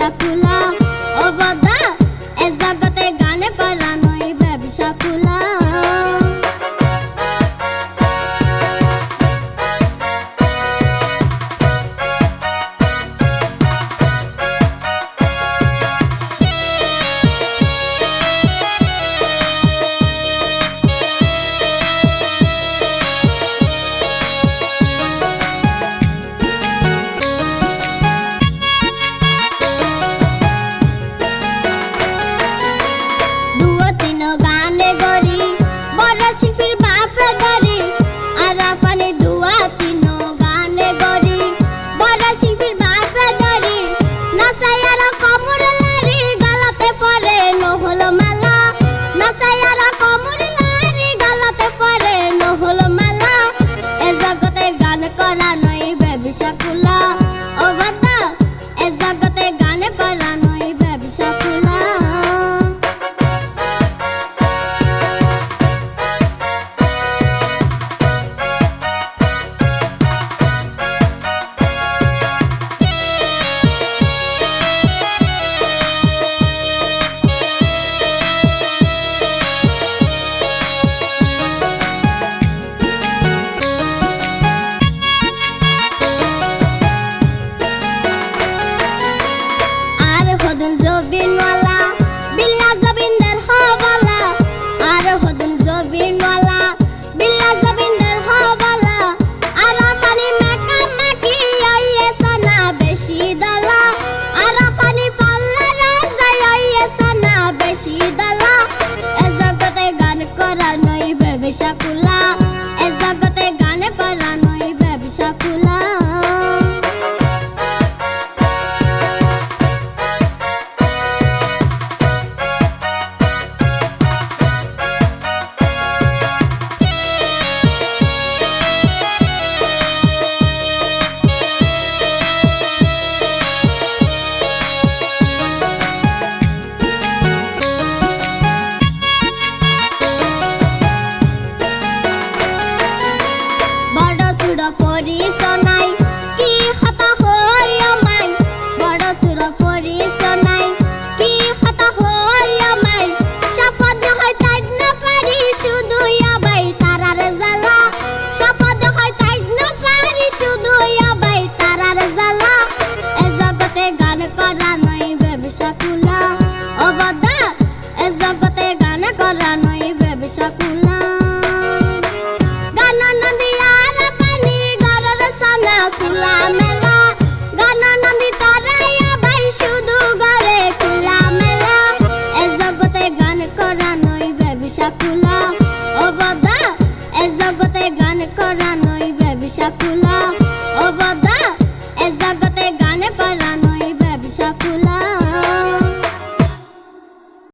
ব্যবসা খোলা। ও বদা এ জগতে গান করা নয় ব্যবসা খোলা। গানে গরি বড় শিল্পীর বাপরা গরি আর আফানি দুয়া তিন গানে গরি বড় শিল্পীর বাপরা গরি নাচাইয়ার কমর লারি গালাতে পরে নহল মেলা। নাচাইয়ার কমর লারি গালাতে পরে নহল মেলা। এ জগতে গান করা নয় ব্যবসা খোলা। ও বাদা এ জগতে গান করা নয় ব্যবসা খোলা। জবিনওয়ালা বিল্লা জবিন্দার হওয়ালা আর হদন জবিনওয়ালা বিল্লা জবিন্দার হওয়ালা আর পানি মেকা মেকি আইয়েছে না বেশি দলা আর পানি পাল্লা রাজা আইয়েছে না বেশি দলা। এ জগতে গান করা নয় ব্যবসা খোলা। এ জগতে গান করা নয় ব্যবসা খোলা। পরিসনাই কি হতা হই আমায় বড় চুর পরিসনাই কি হতা হই আমায় শপথ হয় তাই না পারি শুধু আবাই তারার জ্বালা। শপথ হয় তাই না পারি শুধু আবাই তারার জ্বালা। এ জগতে গান করা নয় ব্যবসা খোলা। ও বদা এ জগতে গান করা নয় ব্যবসা খোলা। গানা নদী আর পানি গরর সানা খোলা মেলা। গানা নদী তারাইয়া ভাই শুধু ঘরে খোলা মেলা। এ জগতে গান করা নয় ব্যবসা খোলা। ও বদা এ জগতে গান করা নয় ব্যবসা খোলা।